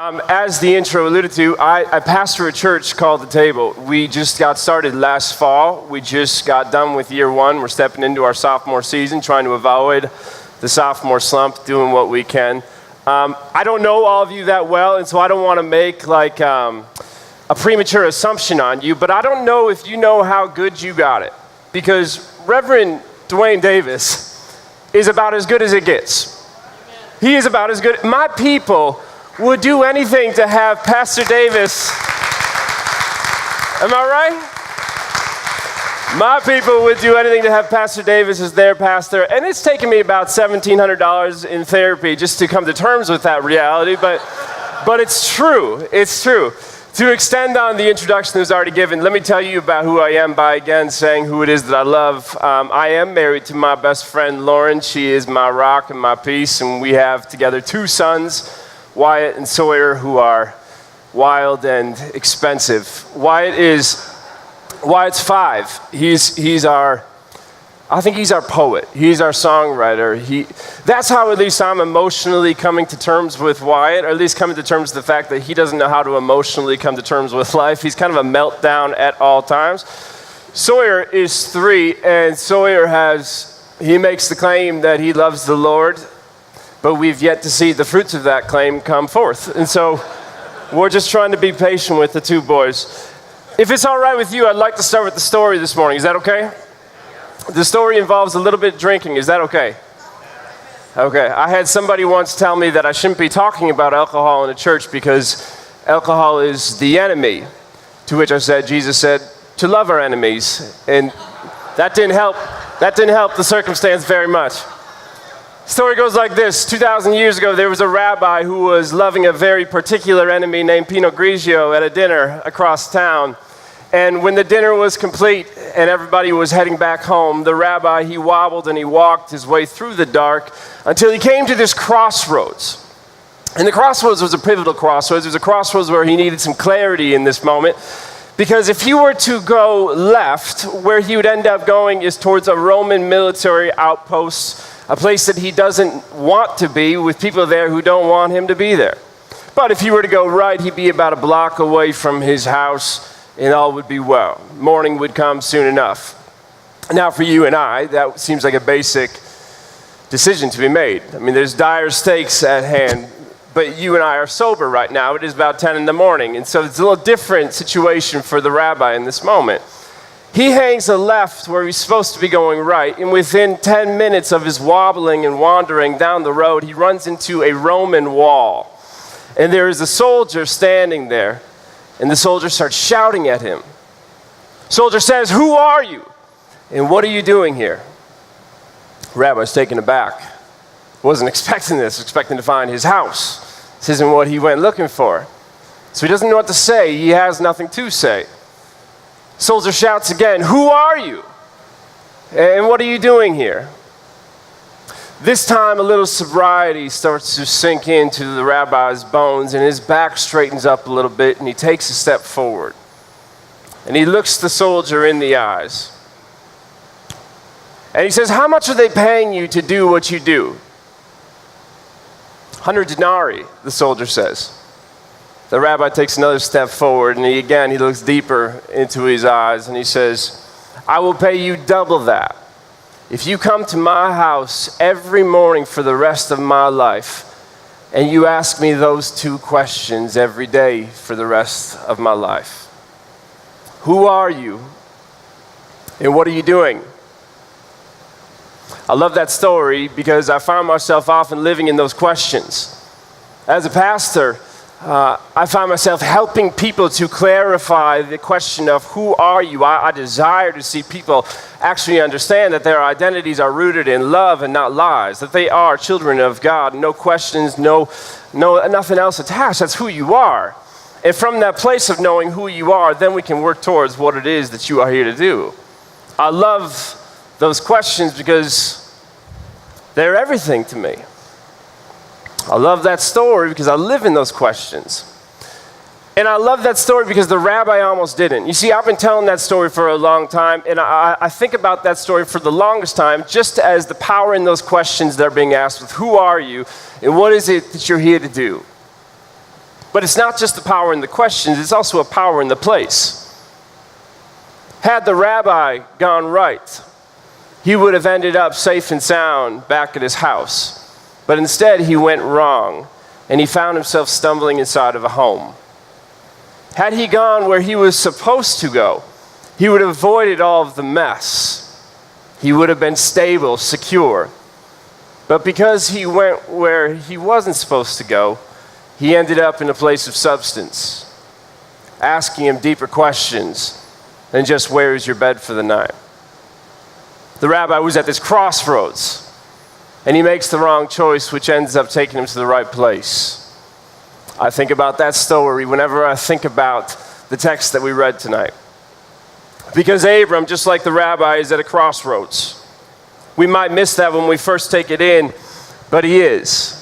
As the intro alluded to, I pastor a church called The Table. We just got started last fall. We just got done with year one. We're stepping into our sophomore season, trying to avoid the sophomore slump, doing what we can. I don't know all of you that well, and so I don't want to make like a premature assumption on you, but I don't know if you know how good you got it, because Reverend Dwayne Davis is about as good as it gets. He is about as good. My people would do anything to have Pastor Davis. Am I right? My people would do anything to have Pastor Davis as their pastor, and it's taken me about $1,700 in therapy just to come to terms with that reality, but it's true. It's true. To extend on the introduction that was already given, let me tell you about who I am by again saying who it is that I love. I am married to my best friend, Lauren. She is my rock and my peace, and we have together two sons, Wyatt and Sawyer, who are wild and expensive. Wyatt's 5. I think he's our poet. He's our songwriter. That's how at least I'm emotionally coming to terms with Wyatt, or at least coming to terms with the fact that he doesn't know how to emotionally come to terms with life. He's kind of a meltdown at all times. Sawyer is 3, and Sawyer he makes the claim that he loves the Lord, but we've yet to see the fruits of that claim come forth. And so we're just trying to be patient with the two boys. If it's all right with you, I'd like to start with the story this morning. Is that okay? The story involves a little bit of drinking. Is that okay? Okay. I had somebody once tell me that I shouldn't be talking about alcohol in a church because alcohol is the enemy. To which I said, Jesus said, to love our enemies. And that didn't help. That didn't help the circumstance very much. Story goes like this. 2,000 years ago, there was a rabbi who was loving a very particular enemy named Pinot Grigio at a dinner across town. And when the dinner was complete and everybody was heading back home, the rabbi, he wobbled and he walked his way through the dark until he came to this crossroads. And the crossroads was a pivotal crossroads. It was a crossroads where he needed some clarity in this moment. Because if he were to go left, where he would end up going is towards a Roman military outpost, a place that he doesn't want to be, with people there who don't want him to be there. But if he were to go right, he'd be about a block away from his house, and all would be well. Morning would come soon enough. Now for you and I, that seems like a basic decision to be made. I mean, there's dire stakes at hand, but you and I are sober right now. It is about 10 in the morning, and so it's a little different situation for the rabbi in this moment. He hangs a left where he's supposed to be going right, and within 10 minutes of his wobbling and wandering down the road, he runs into a Roman wall. And there is a soldier standing there, and the soldier starts shouting at him. Soldier says, "Who are you? And what are you doing here?" Rabbi's taken aback. Wasn't expecting this, expecting to find his house. This isn't what he went looking for. So he doesn't know what to say. He has nothing to say. Soldier shouts again, "Who are you? And what are you doing here?" This time, a little sobriety starts to sink into the rabbi's bones, and his back straightens up a little bit, and he takes a step forward. And he looks the soldier in the eyes. And he says, "How much are they paying you to do what you do?" 100 denarii, the soldier says. The rabbi takes another step forward, and he looks deeper into his eyes, and he says, "I will pay you double that if you come to my house every morning for the rest of my life, and you ask me those 2 questions every day for the rest of my life. Who are you? And what are you doing?" I love that story because I find myself often living in those questions. As a pastor, I find myself helping people to clarify the question of who are you. I desire to see people actually understand that their identities are rooted in love and not lies, that they are children of God, no questions, no nothing else attached. That's who you are. And from that place of knowing who you are, then we can work towards what it is that you are here to do. I love those questions because they're everything to me. I love that story because I live in those questions. And I love that story because the rabbi almost didn't. You see, I've been telling that story for a long time, and I think about that story for the longest time just as the power in those questions that are being asked with who are you and what is it that you're here to do? But it's not just the power in the questions, it's also a power in the place. Had the rabbi gone right, he would have ended up safe and sound back at his house. But instead, he went wrong, and he found himself stumbling inside of a home. Had he gone where he was supposed to go, he would have avoided all of the mess. He would have been stable, secure. But because he went where he wasn't supposed to go, he ended up in a place of substance, asking him deeper questions than just, where is your bed for the night? The rabbi was at this crossroads, and he makes the wrong choice, which ends up taking him to the right place. I think about that story whenever I think about the text that we read tonight. Because Abram, just like the rabbi, is at a crossroads. We might miss that when we first take it in, but he is.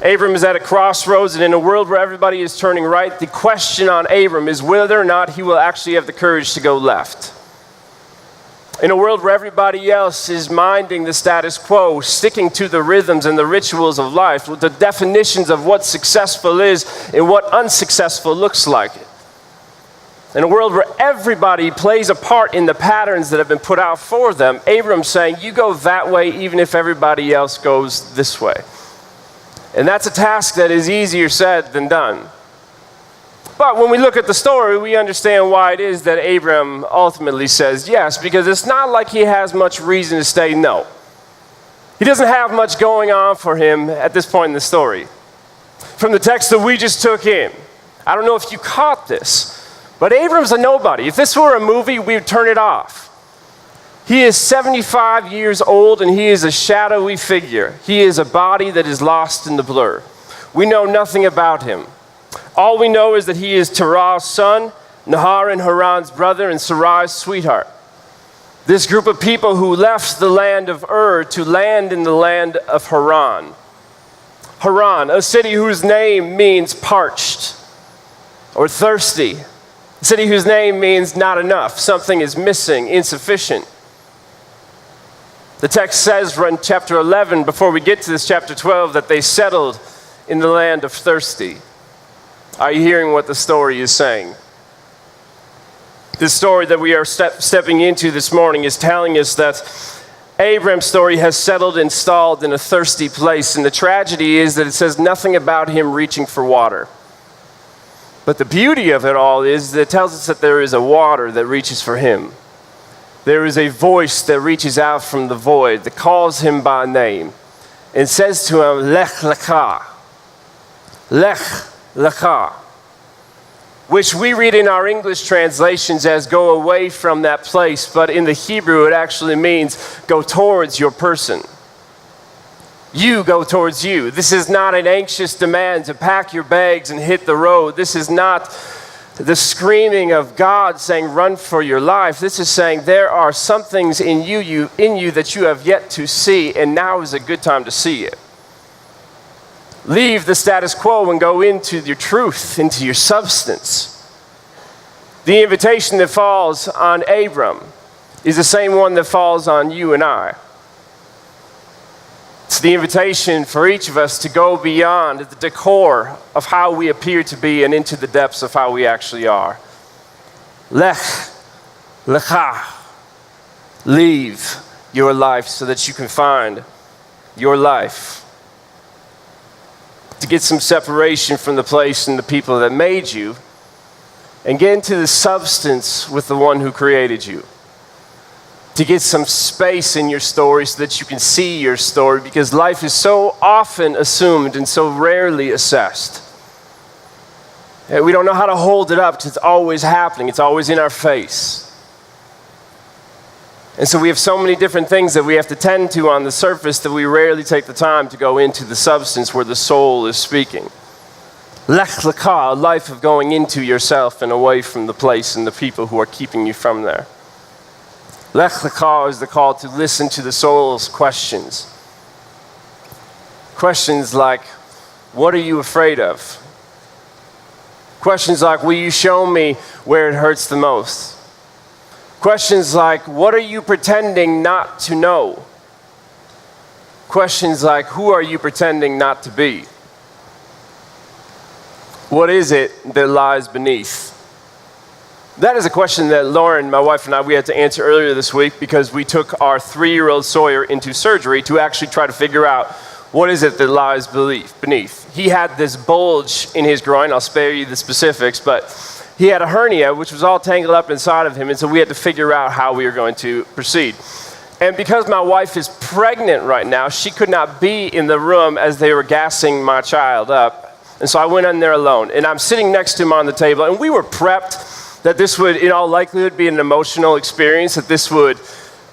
Abram is at a crossroads, and in a world where everybody is turning right, the question on Abram is whether or not he will actually have the courage to go left. In a world where everybody else is minding the status quo, sticking to the rhythms and the rituals of life, with the definitions of what successful is and what unsuccessful looks like. In a world where everybody plays a part in the patterns that have been put out for them, Abram's saying, you go that way even if everybody else goes this way. And that's a task that is easier said than done. But when we look at the story, we understand why it is that Abram ultimately says yes, because it's not like he has much reason to say no. He doesn't have much going on for him at this point in the story. From the text that we just took in, I don't know if you caught this, but Abram's a nobody. If this were a movie, we would turn it off. He is 75 years old, and he is a shadowy figure. He is a body that is lost in the blur. We know nothing about him. All we know is that he is Terah's son, Nahar and Haran's brother, and Sarai's sweetheart. This group of people who left the land of Ur to land in the land of Haran. Haran, a city whose name means parched or thirsty. A city whose name means not enough. Something is missing, insufficient. The text says in chapter 11, before we get to this chapter 12, that they settled in the land of thirsty. Are you hearing what the story is saying? The story that we are stepping into this morning is telling us that Abram's story has settled and stalled in a thirsty place. And the tragedy is that it says nothing about him reaching for water. But the beauty of it all is that it tells us that there is a water that reaches for him. There is a voice that reaches out from the void, that calls him by name, and says to him, Lekh, Lekha. Lekh, Lekha. Which we read in our English translations as go away from that place, but in the Hebrew it actually means go towards your person. You go towards you. This is not an anxious demand to pack your bags and hit the road. This is not the screaming of God saying, run for your life. This is saying there are some things in you that you have yet to see, and now is a good time to see it. Leave the status quo and go into your truth, into your substance. The invitation that falls on Abram is the same one that falls on you and I. It's the invitation for each of us to go beyond the decor of how we appear to be and into the depths of how we actually are. Lekh, Lekha. Leave your life so that you can find your life. To get some separation from the place and the people that made you, and get into the substance with the one who created you. To get some space in your story so that you can see your story, because life is so often assumed and so rarely assessed. We don't know how to hold it up because it's always happening. It's always in our face. And so we have so many different things that we have to tend to on the surface that we rarely take the time to go into the substance where the soul is speaking. Lekh, Lekha, a life of going into yourself and away from the place and the people who are keeping you from there. Lekh, Lekha is the call to listen to the soul's questions. Questions like, what are you afraid of? Questions like, will you show me where it hurts the most? Questions like, what are you pretending not to know? Questions like, who are you pretending not to be? What is it that lies beneath? That is a question that Lauren, my wife, and I, we had to answer earlier this week because we took our 3-year-old Sawyer into surgery to actually try to figure out what is it that lies beneath. He had this bulge in his groin. I'll spare you the specifics, but he had a hernia which was all tangled up inside of him, and so we had to figure out how we were going to proceed. And because my wife is pregnant right now, she could not be in the room as they were gassing my child up, and so I went in there alone. And I'm sitting next to him on the table, and we were prepped that this would, in all likelihood, be an emotional experience, that this would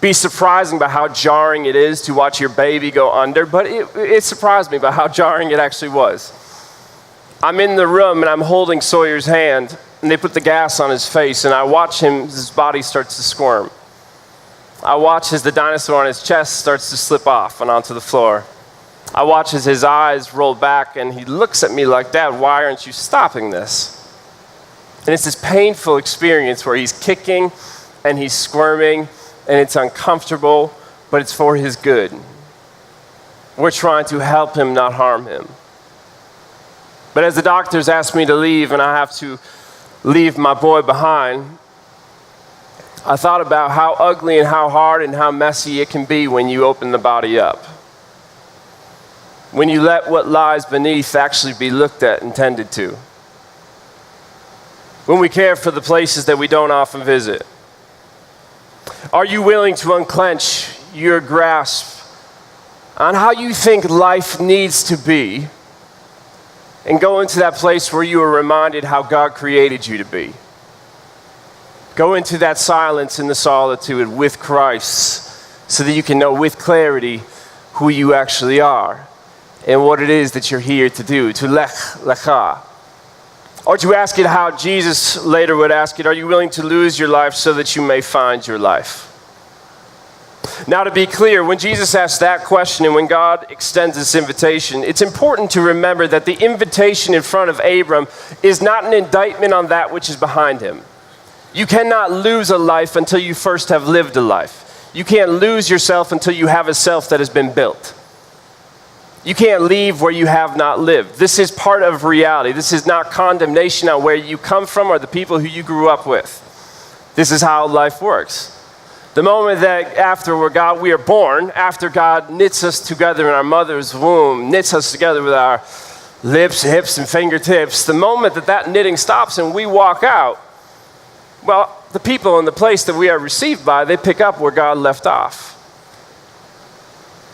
be surprising by how jarring it is to watch your baby go under, but it surprised me by how jarring it actually was. I'm in the room, and I'm holding Sawyer's hand, and they put the gas on his face, and I watch him, his body starts to squirm. I watch as the dinosaur on his chest starts to slip off and onto the floor. I watch as his eyes roll back, and he looks at me like, "Dad, why aren't you stopping this?" And it's this painful experience where he's kicking and he's squirming and it's uncomfortable, but it's for his good. We're trying to help him, not harm him. But as the doctors asked me to leave and I have to leave my boy behind, I thought about how ugly and how hard and how messy it can be when you open the body up. When you let what lies beneath actually be looked at and tended to. When we care for the places that we don't often visit. Are you willing to unclench your grasp on how you think life needs to be and go into that place where you are reminded how God created you to be? Go into that silence and the solitude with Christ so that you can know with clarity who you actually are and what it is that you're here to do, to Lekh, Lekha. Or to ask it how Jesus later would ask it, are you willing to lose your life so that you may find your life? Now, to be clear, when Jesus asks that question and when God extends this invitation, it's important to remember that the invitation in front of Abram is not an indictment on that which is behind him. You cannot lose a life until you first have lived a life. You can't lose yourself until you have a self that has been built. You can't leave where you have not lived. This is part of reality. This is not condemnation on where you come from or the people who you grew up with. This is how life works. The moment that after we are born, after God knits us together in our mother's womb, knits us together with our lips, hips, and fingertips, the moment that knitting stops and we walk out, well, the people in the place that we are received by, they pick up where God left off.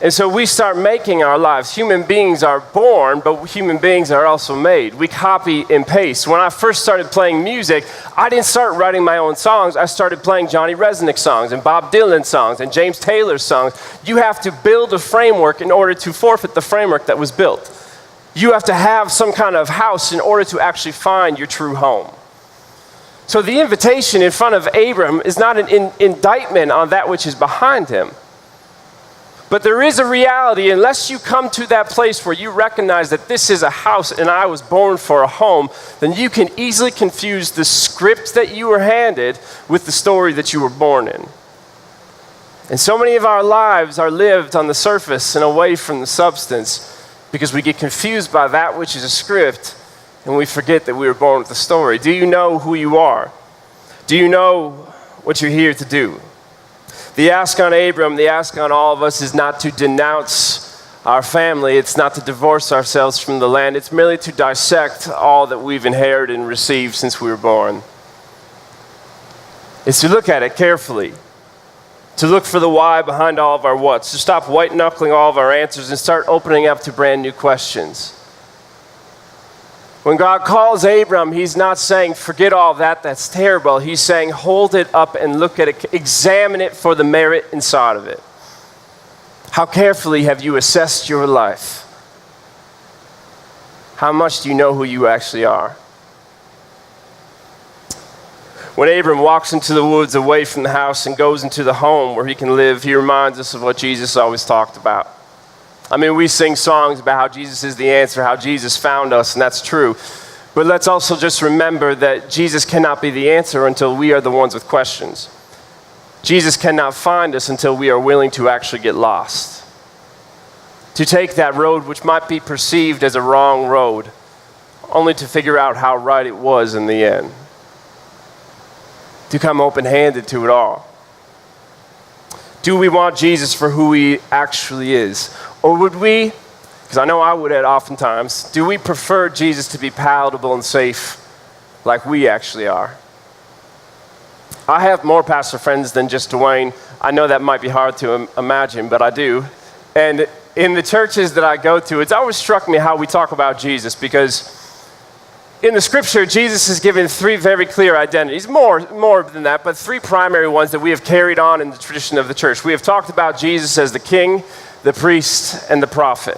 And so we start making our lives. Human beings are born, but human beings are also made. We copy and paste. When I first started playing music, I didn't start writing my own songs. I started playing Johnny Resnick songs and Bob Dylan songs and James Taylor songs. You have to build a framework in order to forfeit the framework that was built. You have to have some kind of house in order to actually find your true home. So the invitation in front of Abram is not an indictment on that which is behind him. But there is a reality, unless you come to that place where you recognize that this is a house and I was born for a home, then you can easily confuse the script that you were handed with the story that you were born in. And so many of our lives are lived on the surface and away from the substance because we get confused by that which is a script and we forget that we were born with a story. Do you know who you are? Do you know what you're here to do? The ask on Abram, the ask on all of us is not to denounce our family. It's not to divorce ourselves from the land. It's merely to dissect all that we've inherited and received since we were born. It's to look at it carefully, to look for the why behind all of our whats, to stop white-knuckling all of our answers and start opening up to brand new questions. When God calls Abram, he's not saying, forget all that, that's terrible. He's saying, hold it up and look at it, examine it for the merit inside of it. How carefully have you assessed your life? How much do you know who you actually are? When Abram walks into the woods away from the house and goes into the home where he can live, he reminds us of what Jesus always talked about. I mean, we sing songs about how Jesus is the answer, how Jesus found us, and that's true. But let's also just remember that Jesus cannot be the answer until we are the ones with questions. Jesus cannot find us until we are willing to actually get lost. To take that road which might be perceived as a wrong road, only to figure out how right it was in the end. To come open-handed to it all. Do we want Jesus for who he actually is? Or would we, because I know I would at oftentimes, do we prefer Jesus to be palatable and safe like we actually are? I have more pastor friends than just Dwayne. I know that might be hard to imagine, but I do. And in the churches that I go to, it's always struck me how we talk about Jesus, because in the scripture, Jesus is given three very clear identities, more than that, but three primary ones that we have carried on in the tradition of the church. We have talked about Jesus as the king, the priest, and the prophet.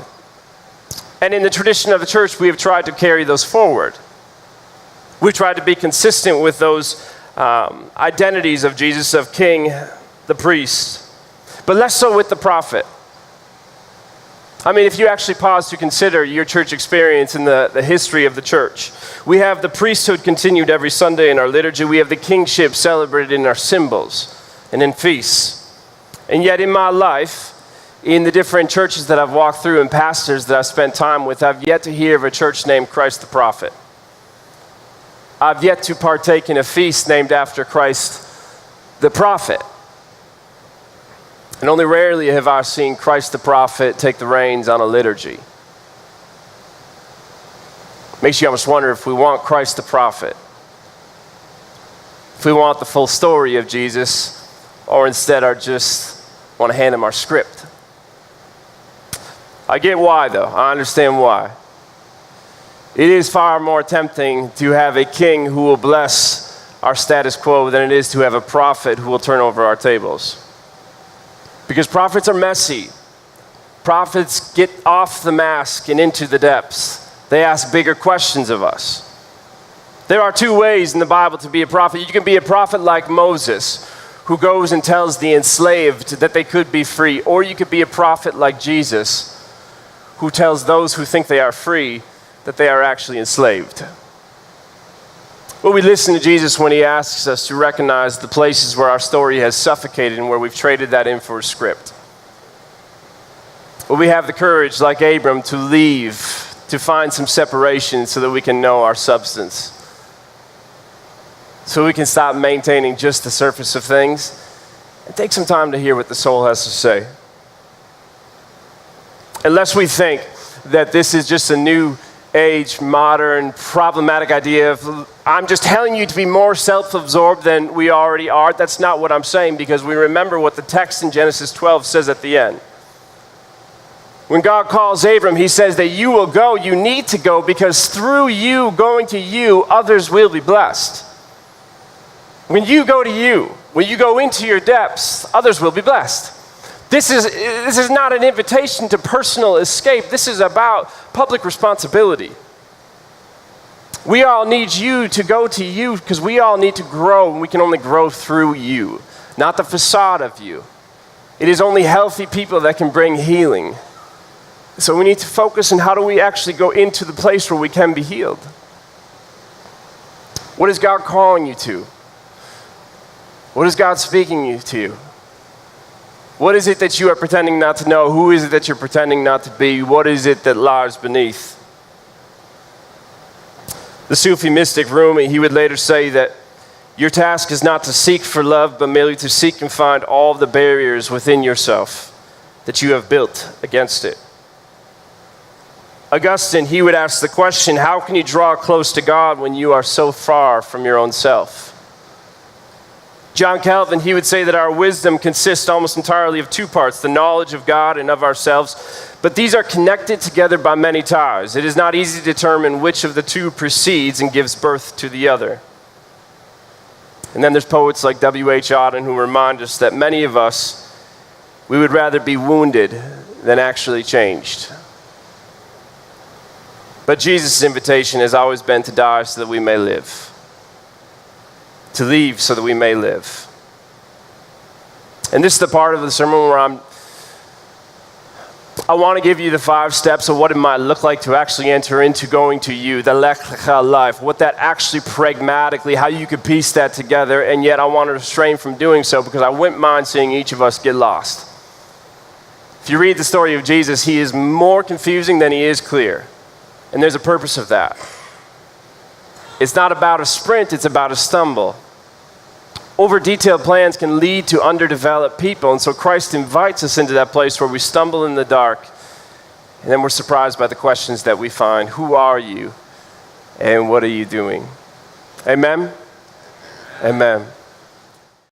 And in the tradition of the church, we have tried to carry those forward. We've tried to be consistent with those identities of Jesus, of king, the priest, but less so with the prophet. I mean, if you actually pause to consider your church experience in the history of the church, we have the priesthood continued every Sunday in our liturgy. We have the kingship celebrated in our symbols and in feasts. And yet in my life, in the different churches that I've walked through and pastors that I've spent time with, I've yet to hear of a church named Christ the Prophet. I've yet to partake in a feast named after Christ the Prophet. And only rarely have I seen Christ the Prophet take the reins on a liturgy. Makes you almost wonder if we want Christ the Prophet, if we want the full story of Jesus, or instead are just want to hand him our script. I get why, though. I understand why. It is far more tempting to have a king who will bless our status quo than it is to have a prophet who will turn over our tables. Because prophets are messy. Prophets get off the mask and into the depths. They ask bigger questions of us. There are two ways in the Bible to be a prophet. You can be a prophet like Moses, who goes and tells the enslaved that they could be free. Or you could be a prophet like Jesus, who tells those who think they are free that they are actually enslaved. Well, we listen to Jesus when he asks us to recognize the places where our story has suffocated and where we've traded that in for a script. Well, we have the courage, like Abram, to leave, to find some separation so that we can know our substance. So we can stop maintaining just the surface of things and take some time to hear what the soul has to say. Unless we think that this is just a new age, modern, problematic idea of, I'm just telling you to be more self-absorbed than we already are. That's not what I'm saying, because we remember what the text in Genesis 12 says at the end. When God calls Abram, he says that you will go, you need to go, because through you, going to you, others will be blessed. When you go to you, when you go into your depths, others will be blessed. This is not an invitation to personal escape. This is about public responsibility. We all need you to go to you because we all need to grow, and we can only grow through you, not the facade of you. It is only healthy people that can bring healing. So we need to focus on how do we actually go into the place where we can be healed. What is God calling you to? What is God speaking you to? What is it that you are pretending not to know? Who is it that you're pretending not to be? What is it that lies beneath? The Sufi mystic Rumi, he would later say that your task is not to seek for love, but merely to seek and find all the barriers within yourself that you have built against it. Augustine, he would ask the question, how can you draw close to God when you are so far from your own self? John Calvin, he would say that our wisdom consists almost entirely of two parts, the knowledge of God and of ourselves, but these are connected together by many ties. It is not easy to determine which of the two precedes and gives birth to the other. And then there's poets like W.H. Auden who remind us that many of us, we would rather be wounded than actually changed. But Jesus' invitation has always been to die so that we may live. To leave so that we may live. And this is the part of the sermon where I want to give you the 5 steps of what it might look like to actually enter into going to you, the Lekha life, what that actually pragmatically, how you could piece that together, and yet I want to refrain from doing so because I wouldn't mind seeing each of us get lost. If you read the story of Jesus, he is more confusing than he is clear. And there's a purpose of that. It's not about a sprint, it's about a stumble. Over-detailed plans can lead to underdeveloped people, and so Christ invites us into that place where we stumble in the dark, and then we're surprised by the questions that we find. Who are you, and what are you doing? Amen? Amen.